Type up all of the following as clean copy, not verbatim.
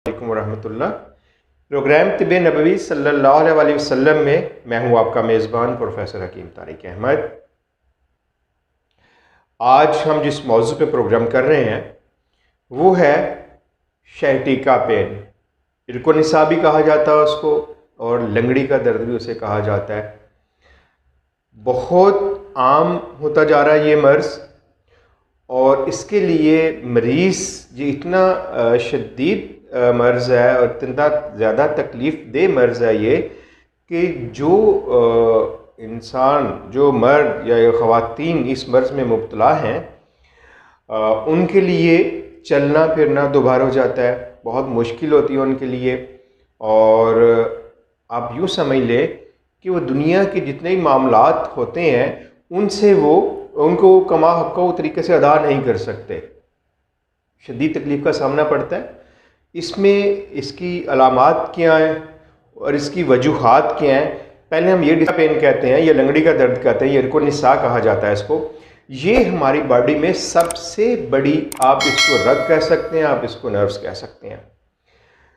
अस्सलाम वरहमतुल्लाह। प्रोग्राम तिब्बे नबवी सल्लल्लाहु अलैहि वसल्लम में मैं हूँ आपका मेज़बान प्रोफेसर हकीम तारिक अहमद। आज हम जिस मौजू पे प्रोग्राम कर रहे हैं वो है शहटीका पेन। इरको निसा भी कहा जाता है उसको, और लंगड़ी का दर्द भी उसे कहा जाता है। बहुत आम होता जा रहा है ये मर्ज़, और इसके लिए मरीज़ ये इतना शदीद मर्ज़ है और इतना ज़्यादा तकलीफ़ दे मर्ज़ है ये कि जो इंसान, जो मर्द या ख़वातीन इस मर्ज़ में मुब्तला हैं उनके लिए चलना फिरना दोबारा हो जाता है, बहुत मुश्किल होती है उनके लिए। और आप यूँ समझ लें कि वो दुनिया के जितने भी मामलात होते हैं उनसे उनको कमा हक़ तरीके से अदा नहीं कर सकते, शदीद तकलीफ़ का सामना पड़ता है। इसमें इसकी अलामात क्या हैं और इसकी वजूहात क्या हैं। पहले हम ये पेन कहते हैं, ये लंगड़ी का दर्द कहते हैं, ये इरको निसा कहा जाता है इसको। ये हमारी बॉडी में सबसे बड़ी, आप इसको रग कह सकते हैं, आप इसको नर्व्स कह सकते हैं।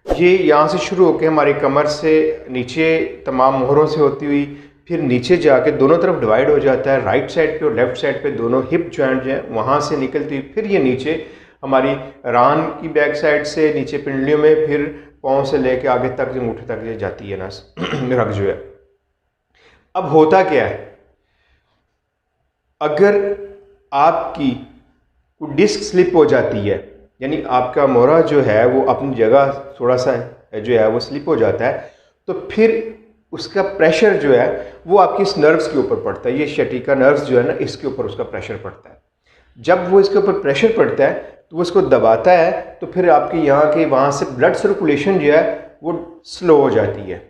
ये यहाँ से शुरू होकर हमारी कमर से नीचे तमाम मोहरों से होती हुई फिर नीचे जाके दोनों तरफ डिवाइड हो जाता है, राइट साइड पे और लेफ़्ट साइड पे दोनों हिप जॉइंट जो हैं वहाँ से निकलती हुई फिर ये नीचे हमारी रान की बैक साइड से नीचे पिंडलियों में, फिर पाँव से लेके आगे तक जो अंगूठे तक ये जाती है नस रग जो है। अब होता क्या है, अगर आपकी डिस्क स्लिप हो जाती है, यानी आपका मोहरा जो है वो अपनी जगह थोड़ा सा जो है वो स्लिप हो जाता है, तो फिर उसका प्रेशर जो है वो आपकी इस नर्व्स के ऊपर पड़ता है। ये शहटीका नर्व्स जो है ना, इसके ऊपर उसका प्रेशर पड़ता है। जब वो इसके ऊपर प्रेशर पड़ता है तो वो इसको दबाता है, तो फिर आपके यहाँ के वहाँ से ब्लड सर्कुलेशन जो है वो स्लो हो जाती है।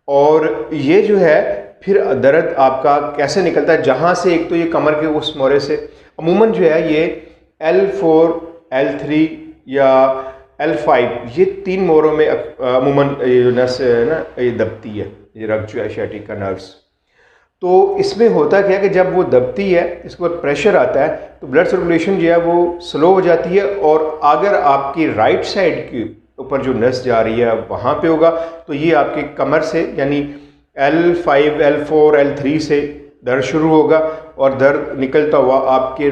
और ये जो है फिर दर्द आपका कैसे निकलता है, जहाँ से एक तो ये कमर के उस मोहरे से अमूमन जो है ये L4, L3 या L5 ये 3 मोहरों में अमूमन नस है ना ये दबती है, ये रग जो है शहटीका नर्व्स। तो इसमें होता क्या है कि जब वो दबती है, इसके ऊपर प्रेशर आता है, तो ब्लड सर्कुलेशन जो है वो स्लो हो जाती है। और अगर आपकी राइट साइड के ऊपर जो नस जा रही है वहाँ पे होगा तो ये आपके कमर से यानी L5, L4, L3 से दर्द शुरू होगा, और दर्द निकलता हुआ आपके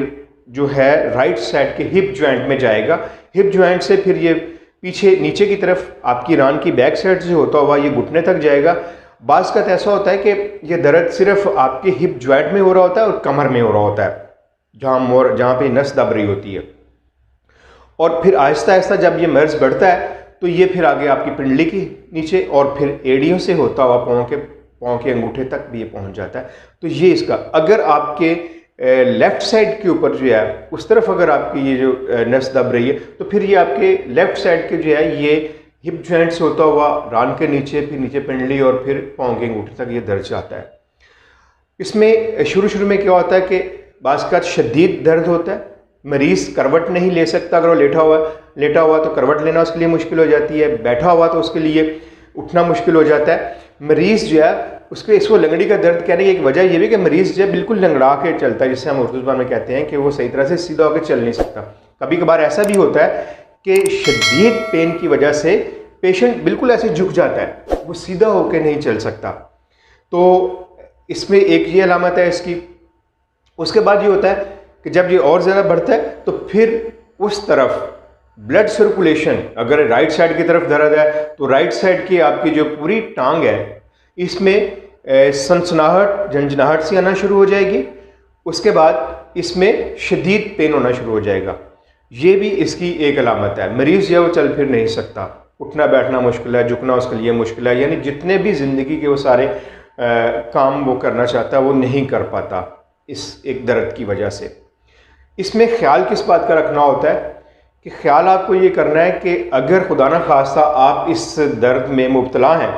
जो है राइट साइड के हिप जॉइंट में जाएगा। हिप जॉइंट से फिर ये पीछे नीचे की तरफ आपकी रान की बैक साइड से होता हुआ ये घुटने तक जाएगा। बाज़ का ऐसा होता है कि ये दर्द सिर्फ आपके हिप जॉइंट में हो रहा होता है और कमर में हो रहा होता है, जहाँ पे नस दब रही होती है। और फिर आहिस्ता आहिस्ता जब ये मर्ज़ बढ़ता है तो ये फिर आगे आपकी पिंडली के नीचे और फिर एड़ियों से होता हुआ पाँव के अंगूठे तक भी ये पहुँच जाता है। तो ये इसका, अगर आपके लेफ़्ट साइड के ऊपर जो है उस तरफ अगर आपकी ये जो नस दब रही है तो फिर ये आपके लेफ़्ट साइड के जो है ये हिप जॉइंट से होता हुआ रान के नीचे, फिर नीचे पिंडली और फिर पाँव के अंगूठे तक ये दर्द जाता है। इसमें शुरू में क्या होता है कि बाज़ का शदीद दर्द होता है, मरीज़ करवट नहीं ले सकता। अगर वो लेटा हुआ तो करवट लेना उसके लिए मुश्किल हो जाती है, बैठा हुआ तो उसके लिए उठना मुश्किल हो जाता है। मरीज़ जो है इसको लंगड़ी का दर्द कहने की एक वजह यह भी कि मरीज़ जो है बिल्कुल लंगड़ा के चलता है, जिससे हम उर्दू ज़बान में कहते हैं कि वो सही तरह से सीधा होकर चल नहीं सकता। कभी कभार ऐसा भी होता है कि शदीद पेन की वजह से पेशेंट बिल्कुल ऐसे झुक जाता है, वो सीधा होकर नहीं चल सकता। तो इसमें एक ये अलामत है इसकी। उसके बाद ये होता है कि जब ये और ज़्यादा बढ़ता है तो फिर उस तरफ ब्लड सर्कुलेशन, अगर राइट साइड की तरफ दर्द है तो राइट साइड की आपकी जो पूरी टांग है इसमें सनसनाहट, झंझनाहट सी आना शुरू हो जाएगी। उसके बाद इसमें शदीद पेन होना शुरू हो जाएगा। ये भी इसकी एक अलामत है। मरीज़ जो है वो चल फिर नहीं सकता, उठना बैठना मुश्किल है, झुकना उसके लिए मुश्किल है, यानी जितने भी ज़िंदगी के वो सारे काम वो करना चाहता है वो नहीं कर पाता इस एक दर्द की वजह से। इसमें ख्याल किस बात का रखना होता है कि ख्याल आपको ये करना है कि अगर खुदा न खास्ता आप इस दर्द में मुब्तला हैं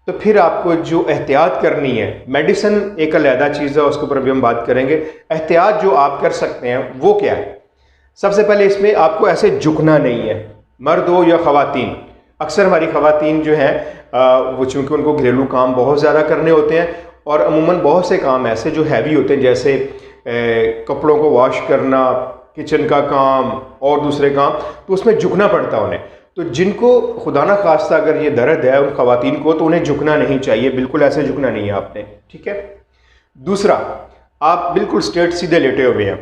तो फिर आपको जो एहतियात करनी है, मेडिसिन एक अलहदा चीज़ है, उसके ऊपर भी हम बात करेंगे। एहतियात जो आप कर सकते हैं वो क्या है। सबसे पहले इसमें आपको ऐसे झुकना नहीं है, मर्द हो या ख़वातीन। अक्सर हमारी ख़वातीन जो हैं वो चूँकि उनको घरेलू काम बहुत ज़्यादा करने होते हैं और अमूमन बहुत से काम ऐसे जो हैवी होते हैं, जैसे कपड़ों को वॉश करना, किचन का काम और दूसरे काम, तो उसमें झुकना पड़ता है उन्हें। तो जिनको खुदा न खास्ता अगर ये दर्द है उन ख़वातीन को, तो उन्हें झुकना नहीं चाहिए, बिल्कुल ऐसे झुकना नहीं है आपने, ठीक है। दूसरा, आप बिल्कुल स्ट्रेट सीधे लेटे हुए हैं,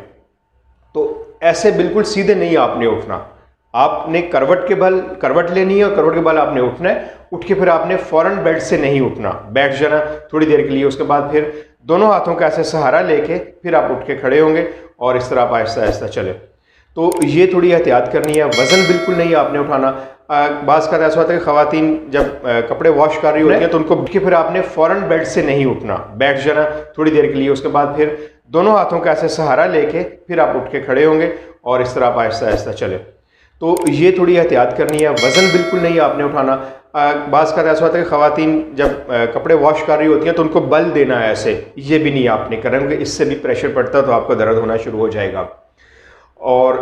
तो ऐसे बिल्कुल सीधे नहीं आपने उठना, आपने करवट लेनी है और करवट के बल आपने उठना है। उठ के फिर आपने फ़ौरन बेड से नहीं उठना, बैठ जाना थोड़ी देर के लिए, उसके बाद फिर दोनों हाथों का ऐसे सहारा लेके फिर आप उठ के खड़े होंगे और इस तरह आप आहिस्ता आहिस्ता चले। तो ये थोड़ी एहतियात करनी है। वज़न बिल्कुल नहीं आपने उठाना। बाज़ का ऐसा होता है कि ख़वातीन जब कपड़े वॉश कर रही होती हैं तो उनको उठ के फिर आपने फ़ौरन बेड से नहीं उठना, बैठ जाना थोड़ी देर के लिए, उसके बाद फिर दोनों हाथों का ऐसे सहारा लेके फिर आप उठ के खड़े होंगे और इस तरह आप आहिस्ता आहिस्ता चले। तो ये थोड़ी एहतियात करनी है। वज़न बिल्कुल नहीं आपने उठाना। बाज़ का ऐसा होता है कि ख़वातीन जब कपड़े वॉश कर रही होती हैं तो उनको बल देना है ऐसे, ये भी नहीं आपने करना, क्योंकि इससे भी प्रेशर पड़ता है तो आपको दर्द होना शुरू हो जाएगा। और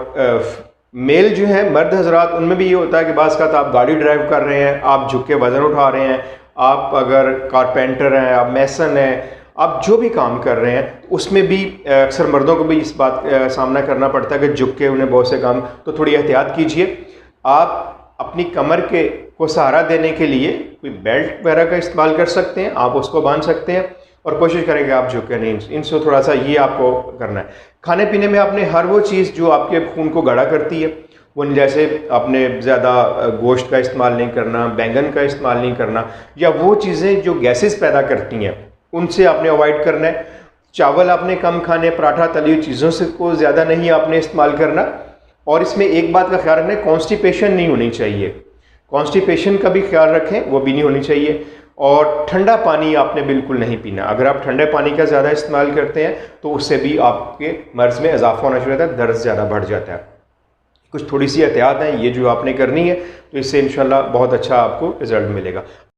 मेल जो है मर्द हजरात, उनमें भी ये होता है कि बाज़ का आप गाड़ी ड्राइव कर रहे हैं, आप झुक के वज़न उठा रहे हैं, आप अगर कारपेंटर हैं, आप मैसन हैं, आप जो भी काम कर रहे हैं, उसमें भी अक्सर मर्दों को भी इस बात का सामना करना पड़ता है कि झुक के उन्हें बहुत से काम, तो थोड़ी एहतियात कीजिए। आप अपनी कमर को सहारा देने के लिए कोई बेल्ट वगैरह का इस्तेमाल कर सकते हैं, आप उसको बांध सकते हैं और कोशिश करेंगे आप झुके नहीं, इनसे थोड़ा सा ये आपको करना है। खाने पीने में आपने हर वो चीज़ जो आपके खून को गाढ़ा करती है, वो जैसे आपने ज़्यादा गोश्त का इस्तेमाल नहीं करना, बैंगन का इस्तेमाल नहीं करना, या वो चीज़ें जो गैसेस पैदा करती हैं उनसे आपने अवॉइड करना है। चावल आपने कम खाने, पराठा, तली हुई चीज़ों से को ज़्यादा नहीं आपने इस्तेमाल करना। और इसमें एक बात का ख्याल रखना है, कॉन्स्टिपेशन नहीं होनी चाहिए, कॉन्स्टिपेशन का भी ख्याल रखें, वो भी नहीं होनी चाहिए। और ठंडा पानी आपने बिल्कुल नहीं पीना। अगर आप ठंडे पानी का ज़्यादा इस्तेमाल करते हैं तो उससे भी आपके मर्ज़ में इजाफा होना शुरू होता है, दर्द ज़्यादा बढ़ जाता है। कुछ थोड़ी सी एहतियात है ये जो आपने करनी है, तो इससे इंशाल्लाह बहुत अच्छा आपको रिज़ल्ट मिलेगा।